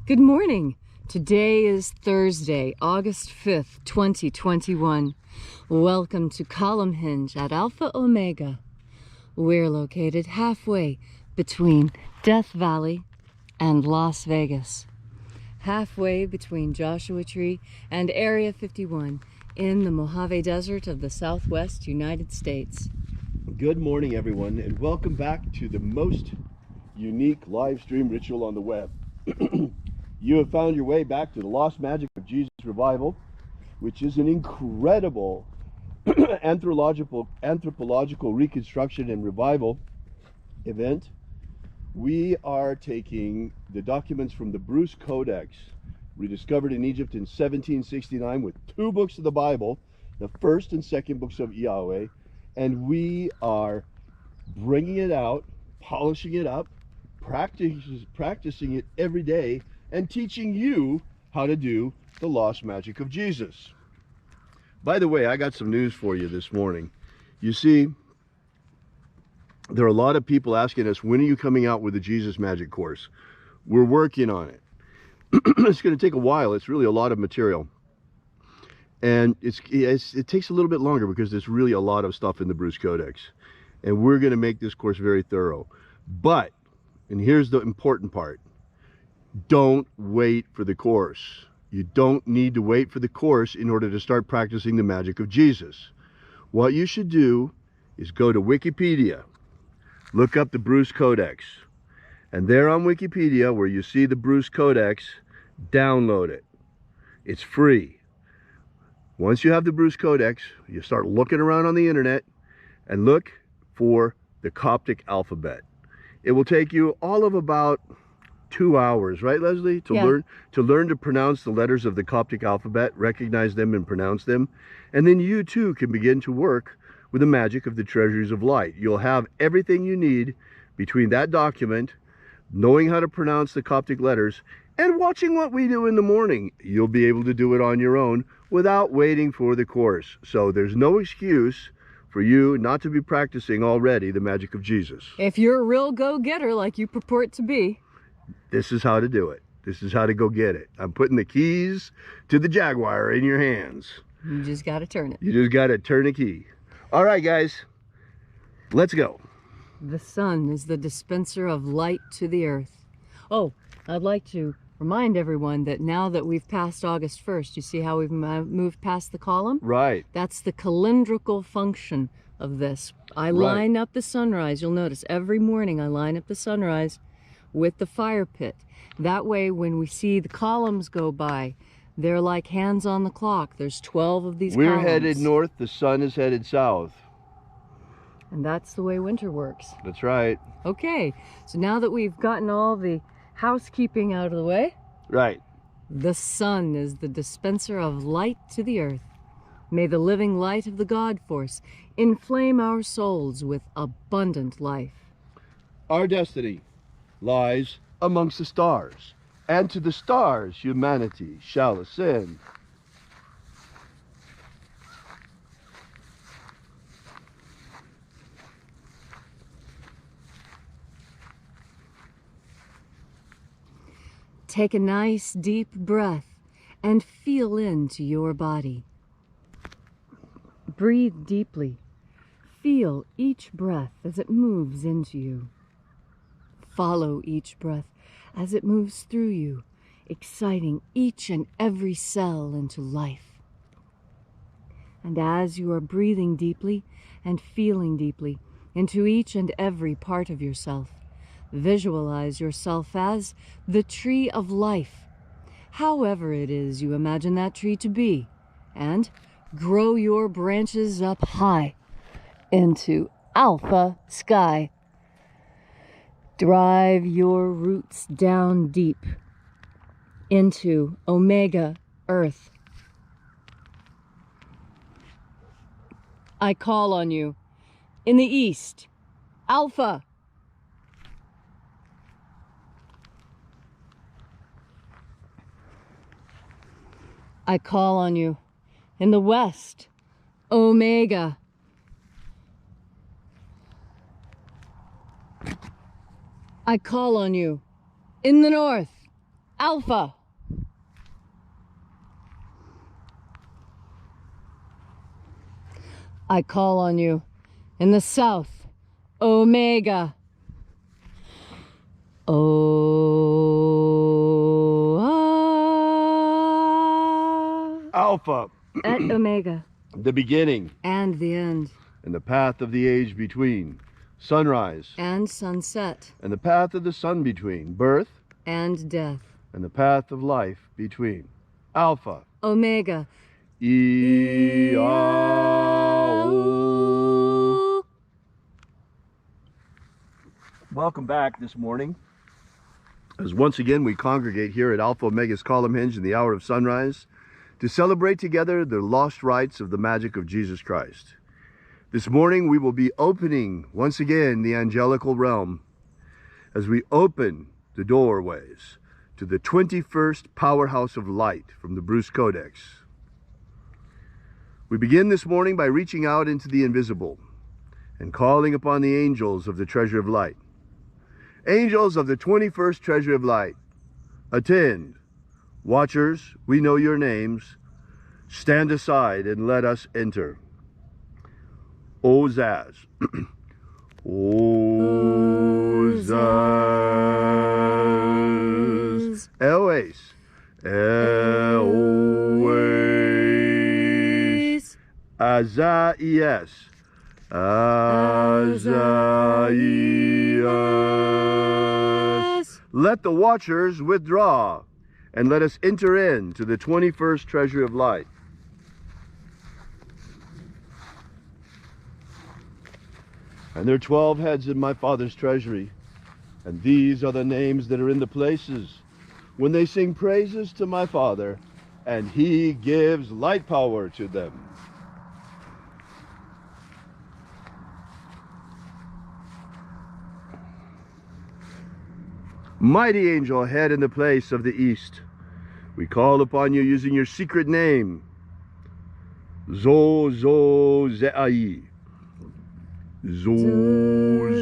Good morning. Today is Thursday, August 5th, 2021. Welcome to Column Hinge at Alpha Omega. We're located halfway between Death Valley and Las Vegas. Halfway between Joshua Tree and Area 51 in the Mojave Desert of the Southwest United States. Good morning, everyone, and welcome back to the most unique live stream ritual on the web. You have found your way back to the Lost Magic of Jesus Revival, which is an incredible anthropological reconstruction and revival event. We are taking the documents from the Bruce Codex, rediscovered in Egypt in 1769 with two books of the Bible, the first and second books of Yahweh, and we are bringing it out, polishing it up, practicing it every day, and teaching you how to do the lost magic of Jesus. By the way, I got some news for you this morning. You see, there are a lot of people asking us, when are you coming out with the Jesus Magic course? We're working on it. It's going to take a while. It's really a lot of material. And it takes a little bit longer because there's really a lot of stuff in the Bruce Codex. And we're going to make this course very thorough. But, and here's the important part, don't wait for the course. You don't need to wait for the course in order to start practicing the magic of Jesus. What you should do is go to Wikipedia, look up the Bruce Codex, and there on Wikipedia where you see the Bruce Codex, download it. It's free. Once you have the Bruce Codex, you start looking around on the internet and look for the Coptic alphabet. It will take you all of about 2 hours, right, Leslie, to learn to pronounce the letters of the Coptic alphabet, recognize them and pronounce them, and then you too can begin to work with the magic of the treasuries of light. You'll have everything you need between that document, knowing how to pronounce the Coptic letters, and watching what we do in the morning. You'll be able to do it on your own without waiting for the course. So there's no excuse for you not to be practicing already the magic of Jesus. If you're a real go-getter like you purport to be, this is how to do it. This is how to go get it. I'm putting the keys to the Jaguar in your hands. You just got to turn it. You just got to turn a key. All right, guys, let's go. The sun is the dispenser of light to the earth. Oh, I'd like to remind everyone that now that we've passed August 1st, you see how we've moved past the column? Right. That's the calendrical function of this. I line up the sunrise. You'll notice every morning I line up the sunrise with the fire pit. That way when we see the columns go by, they're like hands on the clock. There's 12 of these columns. We're headed north, the sun is headed south. And that's the way winter works. That's right. Okay, so now that we've gotten all the housekeeping out of the way, right, the sun is the dispenser of light to the earth. May the living light of the God force inflame our souls with abundant life. Our destiny lies amongst the stars, and to the stars humanity shall ascend. Take a nice deep breath and feel into your body. Breathe deeply. Feel each breath as it moves into you. Follow each breath as it moves through you, exciting each and every cell into life. And as you are breathing deeply and feeling deeply into each and every part of yourself, visualize yourself as the tree of life, however it is you imagine that tree to be, and grow your branches up high into alpha sky. Drive your roots down deep into Omega Earth. I call on you in the east, Alpha. I call on you in the west, Omega. I call on you in the north, Alpha. I call on you in the south, Omega. Alpha, At Omega. the beginning And the end. and the path of the age between, sunrise And sunset. and the path of the sun between, birth And death. and the path of life between. Alpha, Omega. E-A-O. Welcome back this morning, as once again we congregate here at Alpha Omega's Column Hinge in the hour of sunrise to celebrate together the lost rites of the magic of Jesus Christ. This morning we will be opening once again the angelical realm as we open the doorways to the 21st powerhouse of light from the Bruce Codex. We begin this morning by reaching out into the invisible and calling upon the angels of the treasure of light. Angels of the 21st treasure of light, attend. Watchers, we know your names. Stand aside and let us enter. Ozaz. Ozaz. Elwes. Elwes. Azaias. Azaias. Let the watchers withdraw, and let us enter into the 21st treasure of light. And there are 12 heads in my Father's treasury, and these are the names that are in the places when they sing praises to my Father, and he gives light power to them. Mighty angel, head in the place of the east, we call upon you using your secret name, Zo-Zo-Ze'ai. Zo-Zo-Ze'ai.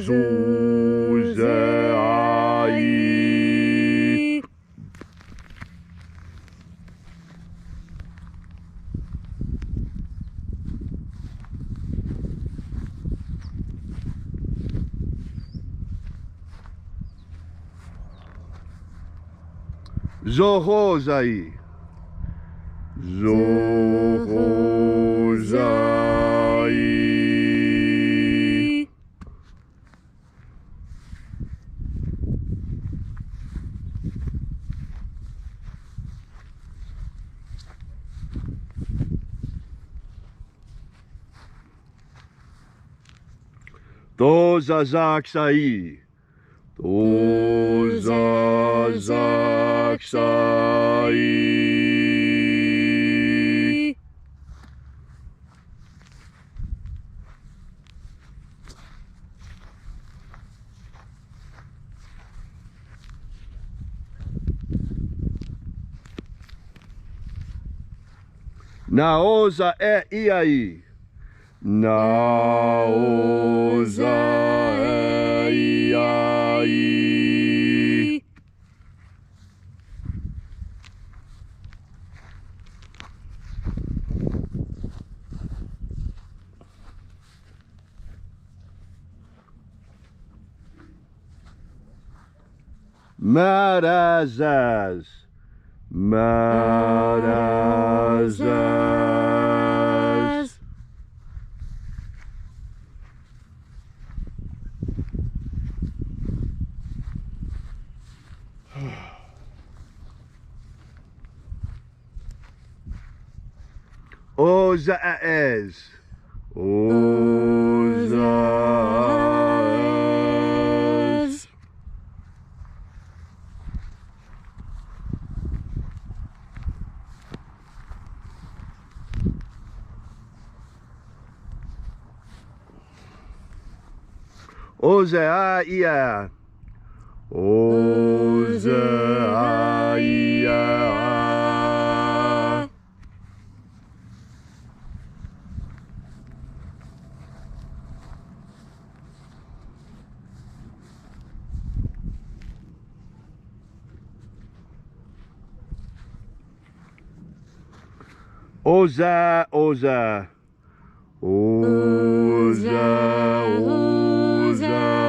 Zohozai. Zohozai. Tozazaksai. Tozazaksai. Naoza e iai. Naoza e iai. Marazaz. Marazaz. Ozaez. Ozaez. Ozaia. Ozaia. Oza, Oza. Oza, Oza.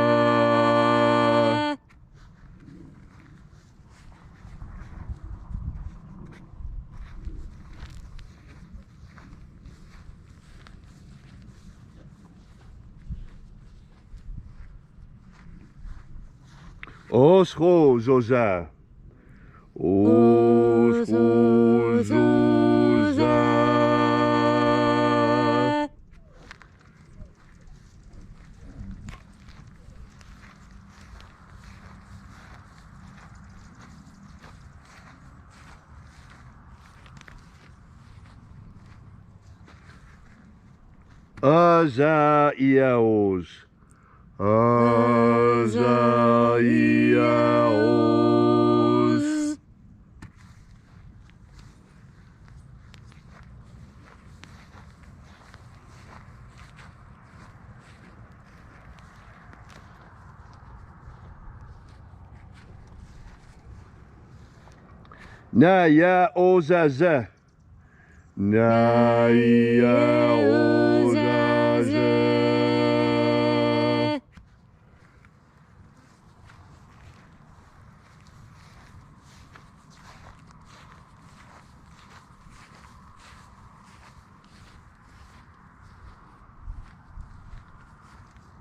Osho, Zoza. Osho, Zoza. Azaiaos. Azaiaos. Naya Ozaza. Naya Ozaza.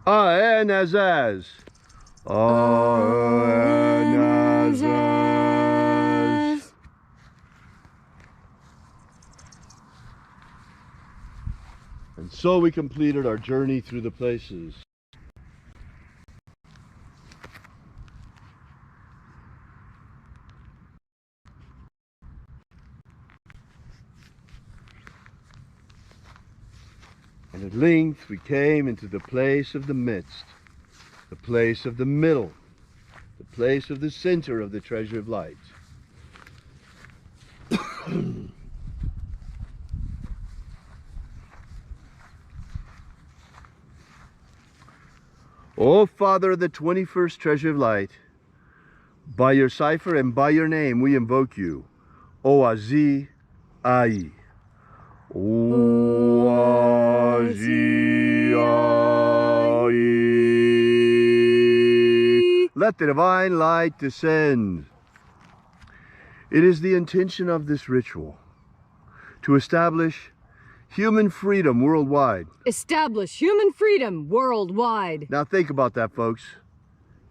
Aenazaz. Aenazaz. And so we completed our journey through the places. And at length we came into the place of the midst, the place of the middle, the place of the center of the treasure of light. O Father of the 21st treasure of light, by your cipher and by your name we invoke you. Oazi Ai. Oazi Ai. Let the divine light descend. It is the intention of this ritual to establish human freedom worldwide. Establish human freedom worldwide. Now think about that, folks.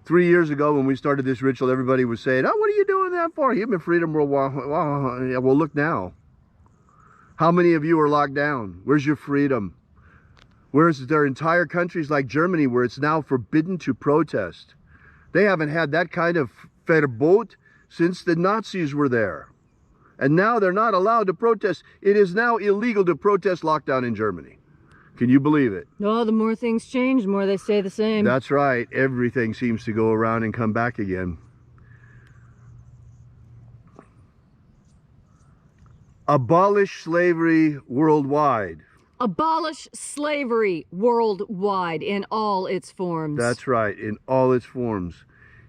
3 years ago when we started this ritual, everybody was saying, oh, what are you doing that for? Human freedom worldwide. Well, look now. How many of you are locked down? Where's your freedom? Whereas there are entire countries like Germany where it's now forbidden to protest. They haven't had that kind of Verbot since the Nazis were there. And now they're not allowed to protest. It is now illegal to protest lockdown in Germany. Can you believe it? Oh, the more things change, the more they stay the same. That's right. Everything seems to go around and come back again. Abolish slavery worldwide. Abolish slavery worldwide in all its forms. That's right, in all its forms.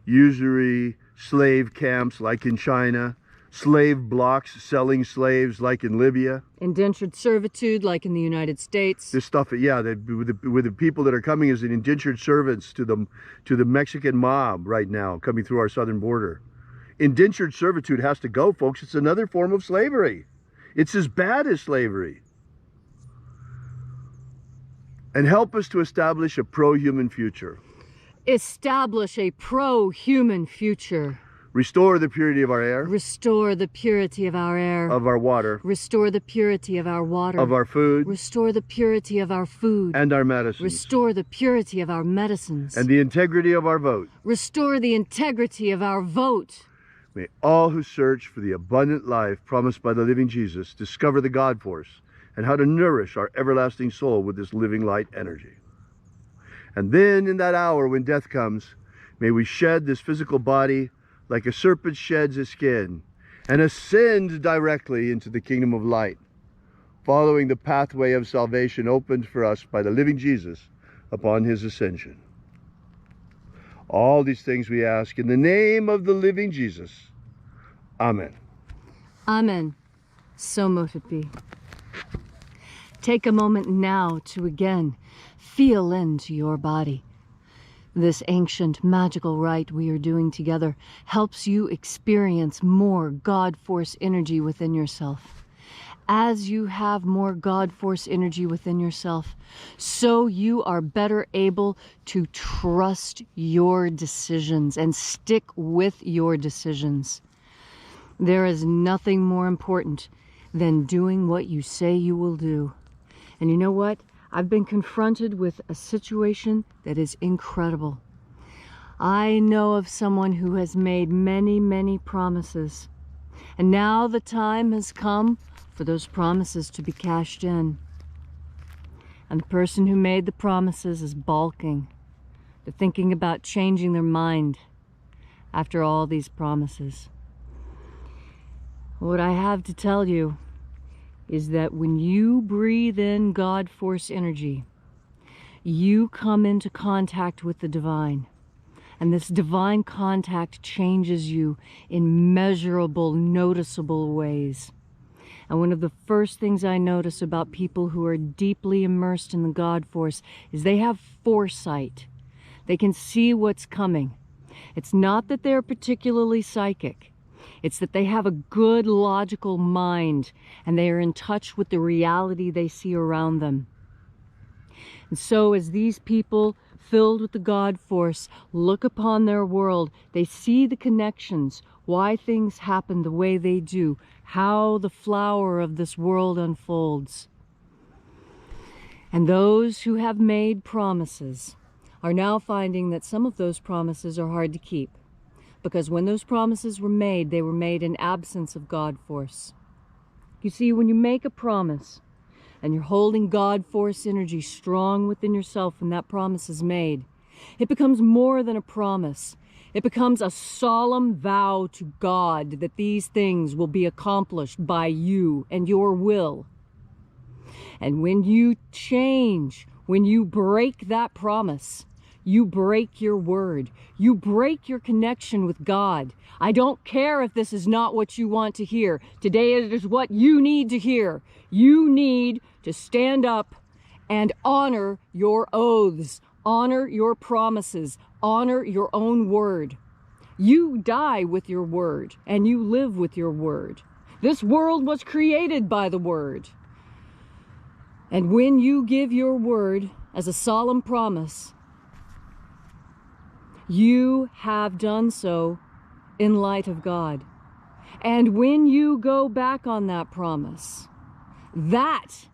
Usury, slave camps like in China, slave blocks selling slaves like in Libya. Indentured servitude like in the United States. This stuff, yeah, with the people that are coming as indentured servants to the Mexican mob right now, coming through our southern border. Indentured servitude has to go, folks. It's another form of slavery. It's as bad as slavery. And help us to establish a pro-human future. Establish a pro-human future. Restore the purity of our air. Restore the purity of our air. Of our water. Restore the purity of our water. Of our food. Restore the purity of our food. And our medicines. Restore the purity of our medicines. And the integrity of our vote. Restore the integrity of our vote. May all who search for the abundant life promised by the living Jesus discover the God force and how to nourish our everlasting soul with this living light energy. And then in that hour when death comes, may we shed this physical body like a serpent sheds his skin and ascend directly into the kingdom of light, following the pathway of salvation opened for us by the living Jesus upon his ascension. All these things we ask in the name of the living Jesus. Amen. Amen. So mote it be. Take a moment now to again feel into your body. This ancient magical rite we are doing together helps you experience more God Force energy within yourself. As you have more God Force energy within yourself, so you are better able to trust your decisions and stick with your decisions. There is nothing more important than doing what you say you will do. And you know what? I've been confronted with a situation that is incredible. I know of someone who has made many, many promises. And now the time has come for those promises to be cashed in. And the person who made the promises is balking. They're thinking about changing their mind after all these promises. What I have to tell you is that when you breathe in God Force energy, you come into contact with the divine. And this divine contact changes you in measurable, noticeable ways. And one of the first things I notice about people who are deeply immersed in the God Force is they have foresight. They can see what's coming. It's not that they're particularly psychic. It's that they have a good logical mind and they are in touch with the reality they see around them. And so as these people filled with the God Force look upon their world, they see the connections, why things happen the way they do, how the flower of this world unfolds. And those who have made promises are now finding that some of those promises are hard to keep. Because when those promises were made, they were made in absence of God Force. You see, when you make a promise and you're holding God Force energy strong within yourself when that promise is made, it becomes more than a promise. It becomes a solemn vow to God that these things will be accomplished by you and your will. And when you change, when you break that promise, you break your word. You break your connection with God. I don't care if this is not what you want to hear. Today it is what you need to hear. You need to stand up and honor your oaths, honor your promises, honor your own word. You die with your word and you live with your word. This world was created by the word. And when you give your word as a solemn promise, you have done so in light of God. And when you go back on that promise, that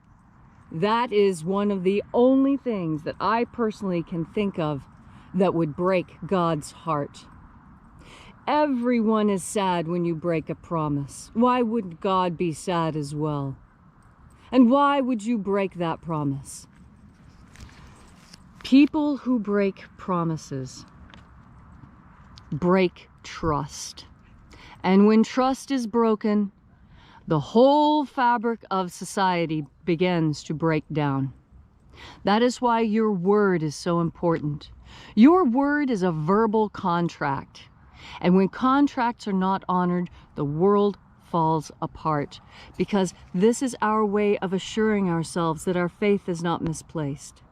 is one of the only things that I personally can think of that would break God's heart. Everyone is sad when you break a promise. Why wouldn't God be sad as well? And why would you break that promise? People who break promises break trust. And when trust is broken, the whole fabric of society begins to break down. That is why your word is so important. Your word is a verbal contract. And when contracts are not honored, the world falls apart. Because this is our way of assuring ourselves that our faith is not misplaced.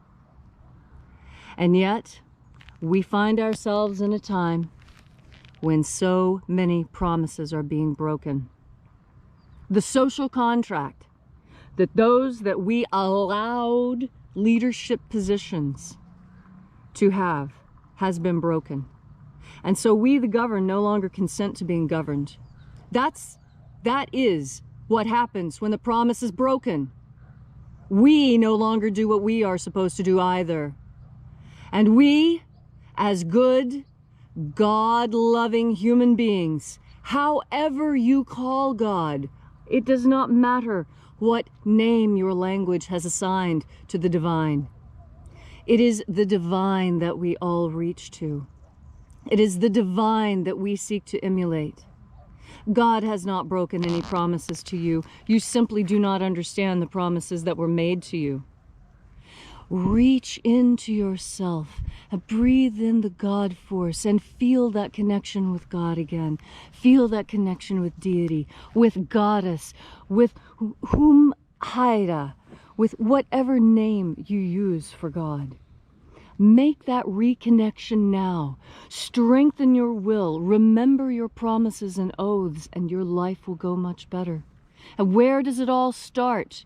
And yet, we find ourselves in a time when so many promises are being broken. The social contract that those that we allowed leadership positions to have has been broken. And so we, the governed, no longer consent to being governed. That is what happens when the promise is broken. We no longer do what we are supposed to do either. And we, as good, God-loving human beings, however you call God, it does not matter what name your language has assigned to the divine. It is the divine that we all reach to. It is the divine that we seek to emulate. God has not broken any promises to you. You simply do not understand the promises that were made to you. Reach into yourself and breathe in the God Force and feel that connection with God again. Feel that connection with deity, with goddess, with whom Haida, with whatever name you use for God. Make that reconnection now. Strengthen your will. Remember your promises and oaths, and your life will go much better. And where does it all start?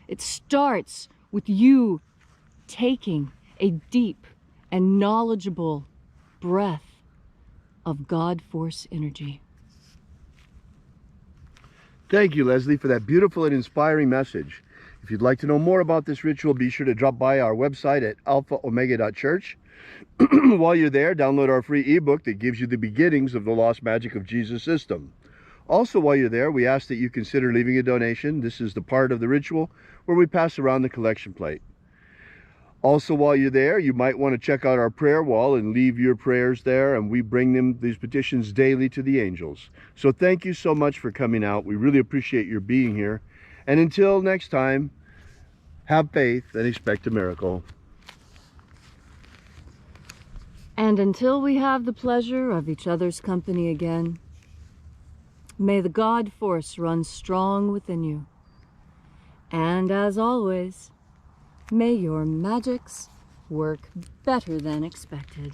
It starts with you taking a deep and knowledgeable breath of God Force energy. Thank you, Leslie, for that beautiful and inspiring message. If you'd like to know more about this ritual, be sure to drop by our website at alphaomega.church. While you're there, download our free ebook that gives you the beginnings of the Lost Magic of Jesus system. Also, while you're there, we ask that you consider leaving a donation. This is the part of the ritual where we pass around the collection plate. Also, while you're there, you might want to check out our prayer wall and leave your prayers there, and we bring these petitions daily to the angels. So thank you so much for coming out. We really appreciate your being here. And until next time, have faith and expect a miracle. And until we have the pleasure of each other's company again, may the God Force run strong within you. And as always, may your magics work better than expected.